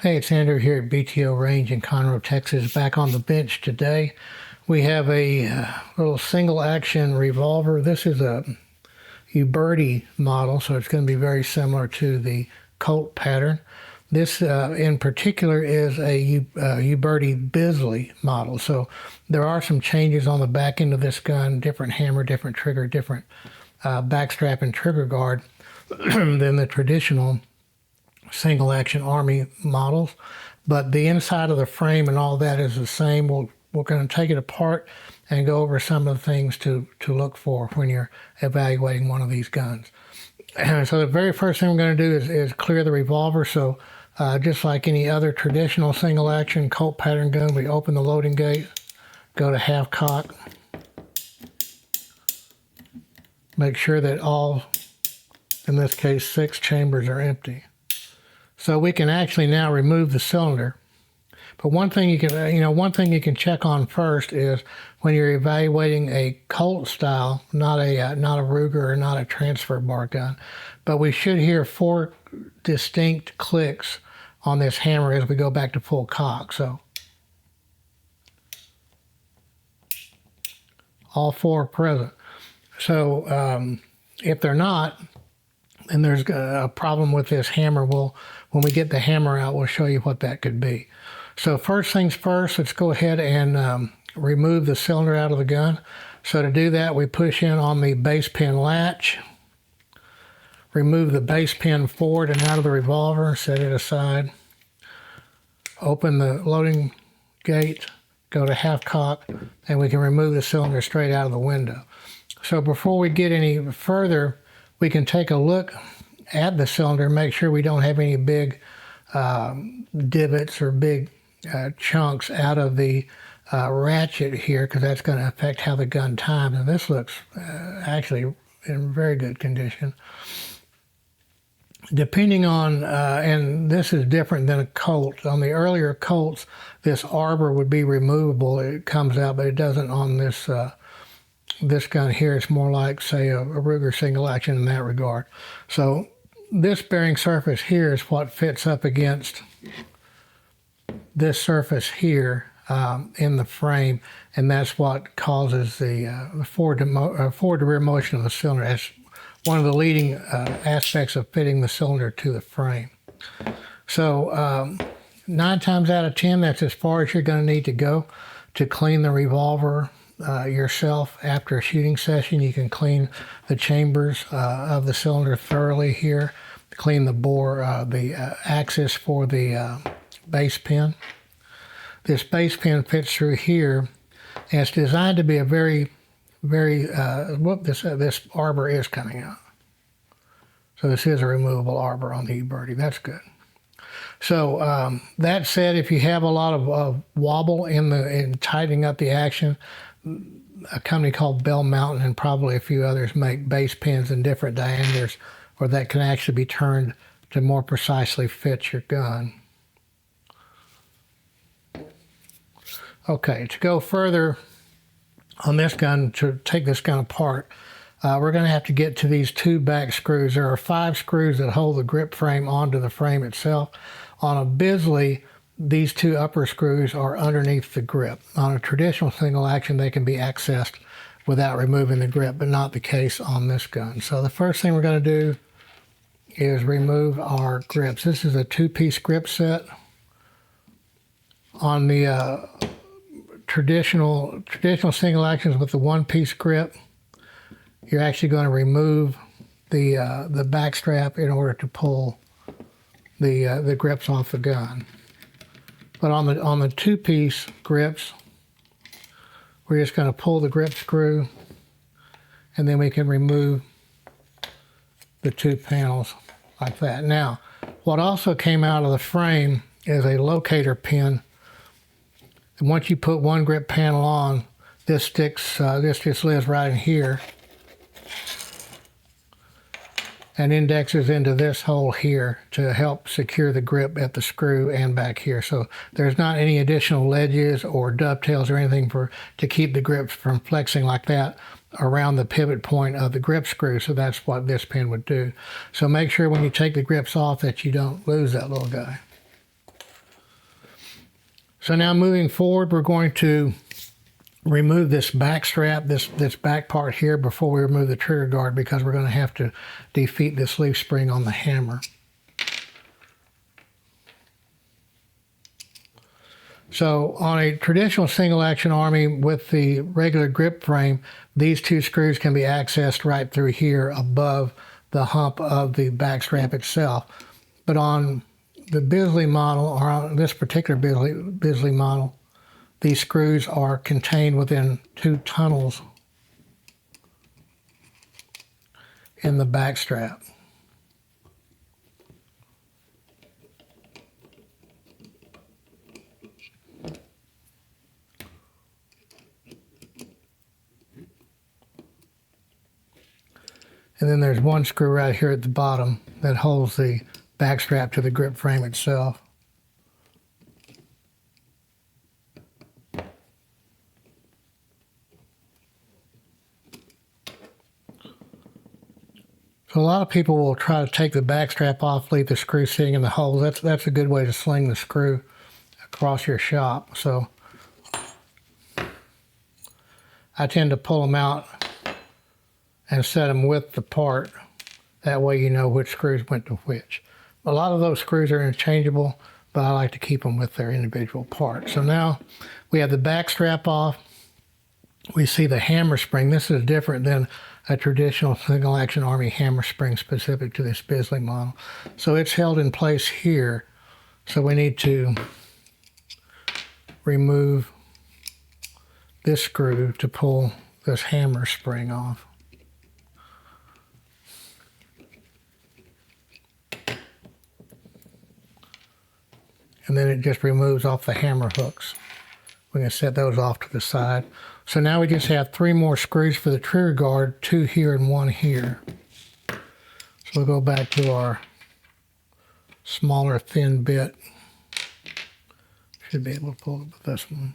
Hey, it's Andrew here at BTO Range in Conroe, Texas. Back on the bench today. We have a little single action revolver. This is a Uberti model, so it's going to be very similar to the Colt pattern. This in particular is a Uberti Bisley model. So there are some changes on the back end of this gun, different hammer, different trigger, different backstrap and trigger guard than the traditional single action Army models, but the inside of the frame and all that is the same. We're going to take it apart and go over some of the things to look for when you're evaluating one of these guns. And so the very first thing we're going to do is clear the revolver. So just like any other traditional single action Colt pattern gun, we open the loading gate, go to half cock, make sure that all, in this case, 6 chambers are empty. So we can actually now remove the cylinder. But one thing you can check on first is when you're evaluating a Colt style, not a Ruger or not a transfer bar gun, but we should hear 4 distinct clicks on this hammer as we go back to full cock. So all 4 are present. So if they're not, and there's a problem with this hammer, when we get the hammer out, we'll show you what that could be. So first things first, let's go ahead and remove the cylinder out of the gun. So to do that, we push in on the base pin latch, remove the base pin forward and out of the revolver, set it aside, open the loading gate, go to half cock, and we can remove the cylinder straight out of the window. So before we get any further, we can take a look at the cylinder, make sure we don't have any big divots or big chunks out of the ratchet here, because that's going to affect how the gun times. And this looks actually in very good condition. Depending on, and this is different than a Colt. On the earlier Colts, this arbor would be removable. It comes out, but it doesn't on this this gun here. It's more like, say, a Ruger single action in that regard. So this bearing surface here is what fits up against this surface here in the frame, and that's what causes the forward to rear motion of the cylinder. That's one of the leading aspects of fitting the cylinder to the frame. So 9 times out of 10, that's as far as you're going to need to go to clean the revolver yourself. After a shooting session, you can clean the chambers of the cylinder thoroughly here, clean the bore, the axis for the base pin. This base pin fits through here, and it's designed to be a very, this arbor is coming out. So this is a removable arbor on the Uberti. That's good. So that said, if you have a lot of wobble in tightening up the action, a company called Bell Mountain and probably a few others make base pins in different diameters, or that can actually be turned to more precisely fit your gun. Okay, to go further on this gun, to take this gun apart, we're going to have to get to these 2 back screws. There are 5 screws that hold the grip frame onto the frame itself. On a Bisley, these 2 upper screws are underneath the grip. On a traditional single action, they can be accessed without removing the grip, but not the case on this gun. So the first thing we're going to do is remove our grips. This is a 2-piece grip set. On the traditional single actions with the 1-piece grip, you're actually going to remove the back strap in order to pull the grips off the gun. But on the 2-piece grips, we're just going to pull the grip screw, and then we can remove the 2 panels like that. Now, what also came out of the frame is a locator pin. And once you put one grip panel on, this sticks, this just lives right in here and indexes into this hole here to help secure the grip at the screw and back here. So there's not any additional ledges or dovetails or anything to keep the grips from flexing like that around the pivot point of the grip screw. So that's what this pin would do. So make sure when you take the grips off that you don't lose that little guy. So now moving forward, we're going to remove this back strap, this back part here, before we remove the trigger guard, because we're going to have to defeat this leaf spring on the hammer. So on a traditional single action Army with the regular grip frame, these two screws can be accessed right through here above the hump of the back strap itself. But on the Bisley model, or on this particular Bisley model, these screws are contained within two tunnels in the back strap. And then there's one screw right here at the bottom that holds the back strap to the grip frame itself. So a lot of people will try to take the back strap off, leave the screw sitting in the hole. That's a good way to sling the screw across your shop. So I tend to pull them out and set them with the part. That way you know which screws went to which. A lot of those screws are interchangeable, but I like to keep them with their individual parts. So now we have the back strap off. We see the hammer spring. This is different than a traditional single action Army hammer spring specific to this Bisley model. So it's held in place here. So we need to remove this screw to pull this hammer spring off. And then it just removes off the hammer hooks. We can set those off to the side. So now we just have 3 more screws for the trigger guard, 2 here and 1 here. So we'll go back to our smaller thin bit. Should be able to pull it with this one.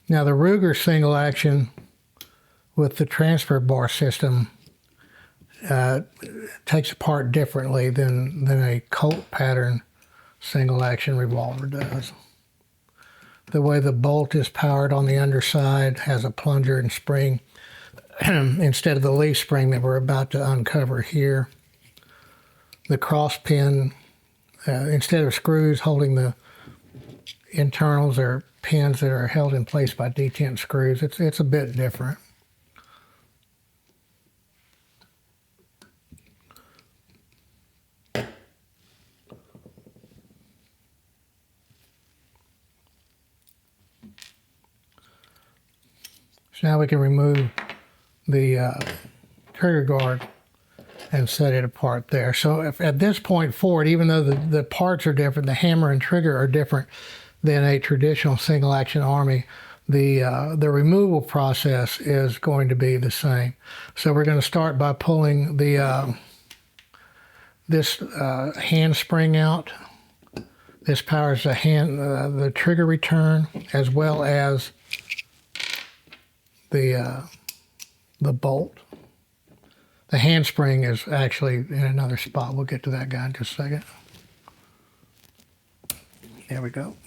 Now the Ruger single action with the transfer bar system takes apart differently than a Colt pattern single action revolver does. The way the bolt is powered on the underside has a plunger and spring instead of the leaf spring that we're about to uncover here. The cross pin, instead of screws holding the internals, are pins that are held in place by detent screws. It's a bit different. So now we can remove the trigger guard and set it apart there. So if at this point forward, even though the parts are different, the hammer and trigger are different than a traditional single action Army, the removal process is going to be the same. So we're going to start by pulling the this hand spring out. This powers the trigger return, as well as the bolt. The handspring is actually in another spot. We'll get to that guy in just a second. There we go.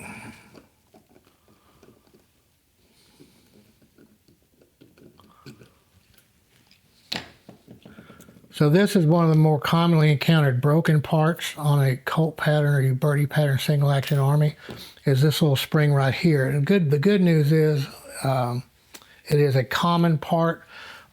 So this is one of the more commonly encountered broken parts on a Colt pattern or Uberti pattern single action Army, is this little spring right here. And the good news is it is a common part.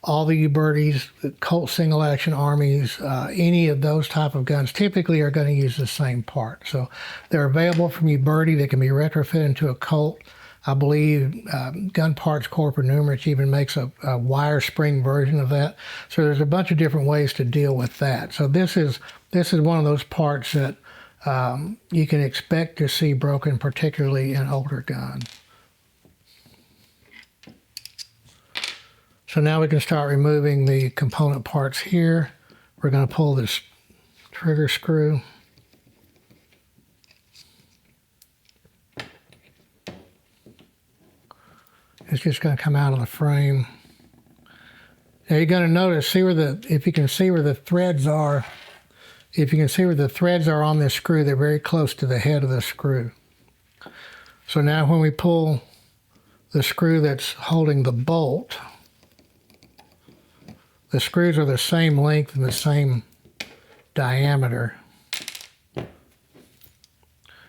All the Ubertis, Colt single action Armies, any of those type of guns typically are going to use the same part. So they're available from Uberti. They can be retrofitted into a Colt. I believe Gun Parts Corp or Numerich even makes a wire spring version of that. So there's a bunch of different ways to deal with that. So this is one of those parts that you can expect to see broken, particularly in older guns. So now we can start removing the component parts here. We're going to pull this trigger screw. It's just going to come out of the frame. Now you're going to notice, if you can see where the threads are, on this screw, they're very close to the head of the screw. So now when we pull the screw that's holding the bolt, the screws are the same length and the same diameter.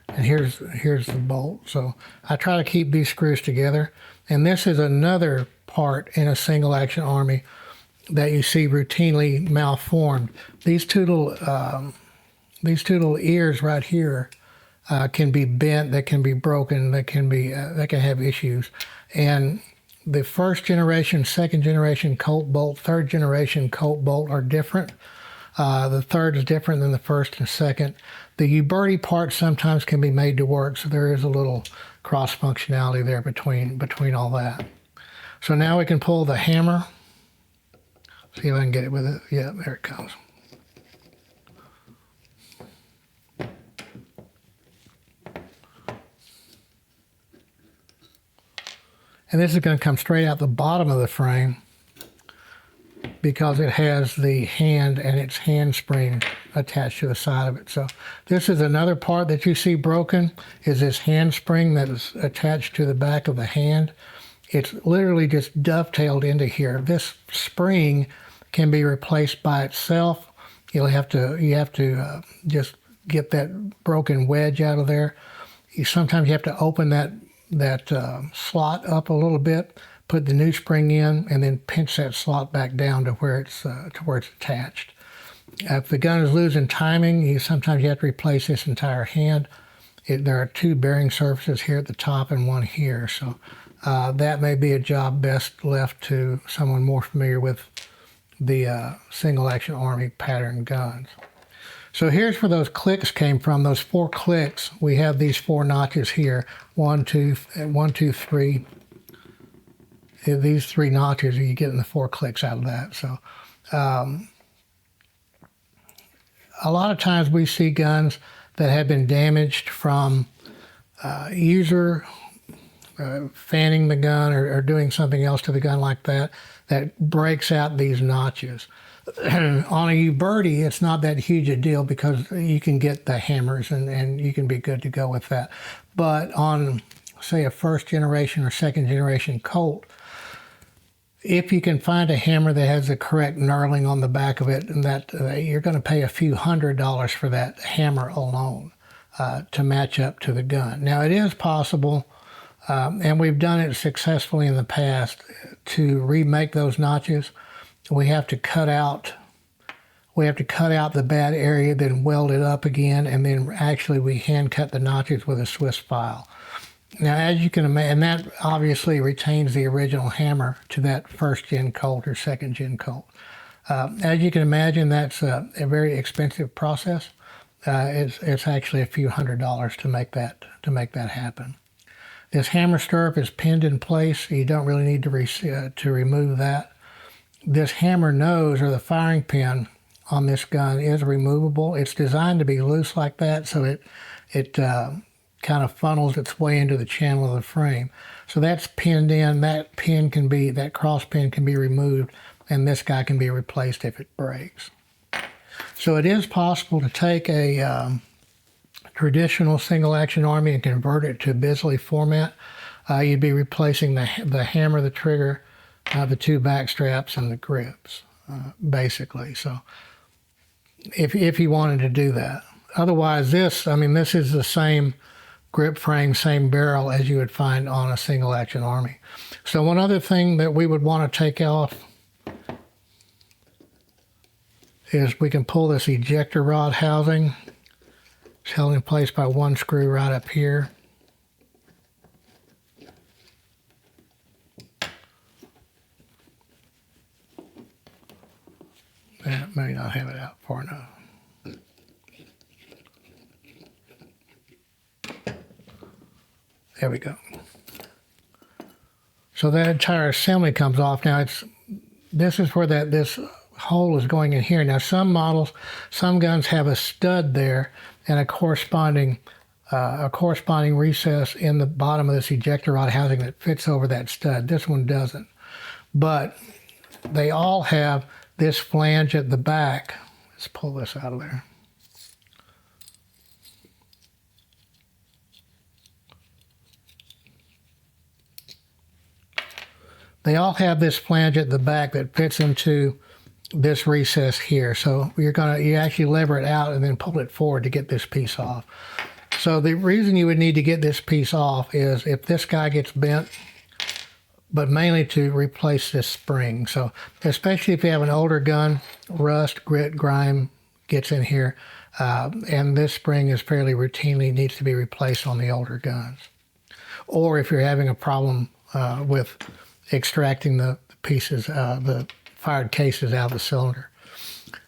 And here's the bolt. So I try to keep these screws together. And this is another part in a single action army that you see routinely malformed. These two little ears right here can be bent, they can be broken, they can have issues. And the first generation, second generation Colt bolt, third generation Colt bolt are different. The third is different than the first and second. The Uberti parts sometimes can be made to work, so there is a little cross functionality there between all that. So now we can pull the hammer. See if I can get it with it. Yeah, there it comes. And this is going to come straight out the bottom of the frame because it has the hand and its handspring attached to the side of it. So this is another part that you see broken, is this handspring that is attached to the back of the hand. It's literally just dovetailed into here. This spring can be replaced by itself. You have to just get that broken wedge out of there. Sometimes you have to open that slot up a little bit, put the new spring in, and then pinch that slot back down to where it's attached. If the gun is losing timing, sometimes you have to replace this entire hand. There are two bearing surfaces here at the top and one here, so that may be a job best left to someone more familiar with the single action army pattern guns. So here's where those clicks came from. Those 4 clicks, we have these 4 notches here. 1, 2, 3. These 3 notches, you're getting the 4 clicks out of that. So a lot of times we see guns that have been damaged from user fanning the gun or doing something else to the gun like that breaks out these notches. On a Uberti, it's not that huge a deal because you can get the hammers and you can be good to go with that. But on, say, a first generation or second generation Colt, if you can find a hammer that has the correct knurling on the back of it, and that you're going to pay a few $100s for that hammer alone to match up to the gun. Now, it is possible, and we've done it successfully in the past, to remake those notches. We have to cut out the bad area, then weld it up again, and then actually we hand cut the notches with a Swiss file. Now, as you can imagine, and that obviously retains the original hammer to that first gen Colt or second gen Colt. As you can imagine, that's a very expensive process. It's actually a few $100s to make that happen. This hammer stirrup is pinned in place. So you don't really need to remove that. This hammer nose, or the firing pin on this gun, is removable. It's designed to be loose like that, so it kind of funnels its way into the channel of the frame. So that's pinned in. That cross pin can be removed, and this guy can be replaced if it breaks. So it is possible to take a traditional single action army and convert it to Bisley format. You'd be replacing the hammer, the trigger, the 2 back straps, and the grips, basically. So if you wanted to do that. Otherwise, this is the same grip frame, same barrel as you would find on a single action army. So one other thing that we would want to take off is we can pull this ejector rod housing. It's held in place by one screw right up here. That may not have it out far enough. There we go. So that entire assembly comes off. Now this is where this hole is going in here. Now some models, some guns have a stud there and a corresponding recess in the bottom of this ejector rod housing that fits over that stud. This one doesn't. But they all have this flange at the back. Let's pull this out of there. They all have this flange at the back that fits into this recess here. So you actually lever it out and then pull it forward to get this piece off. So the reason you would need to get this piece off is if this guy gets bent, but mainly to replace this spring. So especially if you have an older gun, rust, grit, grime gets in here, and this spring is fairly routinely needs to be replaced on the older guns. Or if you're having a problem with extracting the pieces, the fired cases out of the cylinder.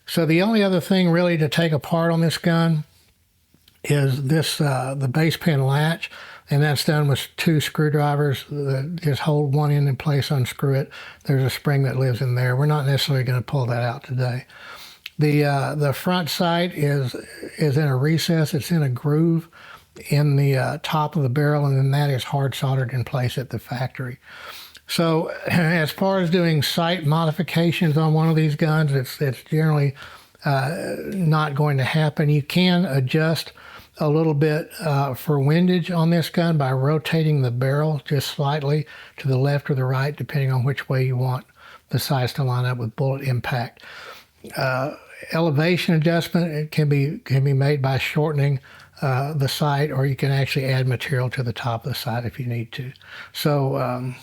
So the only other thing really to take apart on this gun is this, the base pin latch, and that's done with 2 screwdrivers that just hold one end in place, unscrew it. There's a spring that lives in there. We're not necessarily going to pull that out today. The front sight is in a recess. It's in a groove in the top of the barrel, and then that is hard soldered in place at the factory. So as far as doing sight modifications on one of these guns, it's generally not going to happen. You can adjust a little bit for windage on this gun by rotating the barrel just slightly to the left or the right, depending on which way you want the sights to line up with bullet impact. Elevation adjustment, it can be made by shortening the sight, or you can actually add material to the top of the sight if you need to. So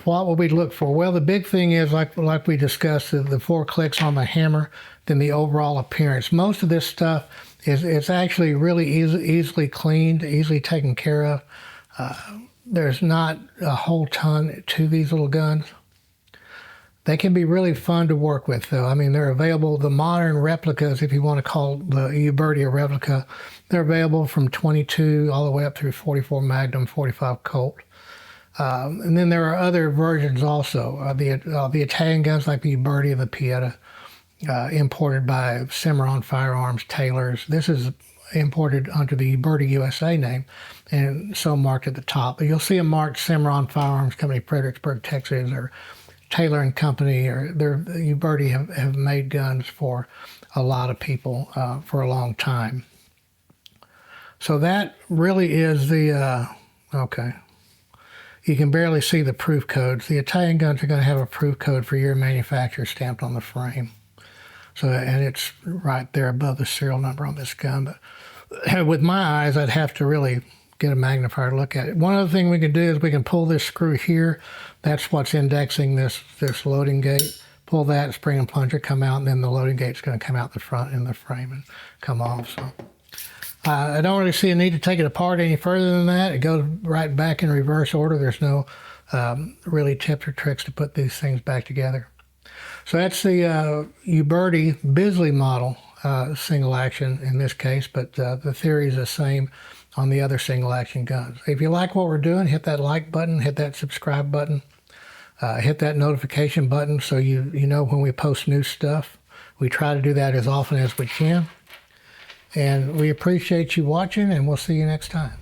what would we look for? Well, the big thing is, like we discussed, the 4 clicks on the hammer, then the overall appearance. Most of this stuff is actually really easily cleaned, easily taken care of. There's not a whole ton to these little guns. They can be really fun to work with, though. I mean, they're available, the modern replicas, if you want to call the Uberti a replica, they're available from 22 all the way up through 44 Magnum, 45 Colt. And then there are other versions also. The Italian guns like the Uberti, the Pieta, imported by Cimarron Firearms, Taylor's. This is imported under the Uberti USA name and so marked at the top. But you'll see them marked Cimarron Firearms Company, Fredericksburg, Texas, or Taylor and Company, or Uberti have made guns for a lot of people for a long time. So that really is the, okay. You can barely see the proof codes. The Italian guns are going to have a proof code for year manufacturer stamped on the frame. So, and it's right there above the serial number on this gun. But with my eyes, I'd have to really get a magnifier to look at it. One other thing we can do is we can pull this screw here. That's what's indexing this loading gate. Pull that, spring and plunger come out, and then the loading gate's going to come out the front in the frame and come off. So I don't really see a need to take it apart any further than that. It goes right back in reverse order. There's no really tips or tricks to put these things back together. So that's the Uberti Bisley model single action in this case, but the theory is the same on the other single action guns. If you like what we're doing, hit that like button, hit that subscribe button, hit that notification button so you know when we post new stuff. We try to do that as often as we can. And we appreciate you watching, and we'll see you next time.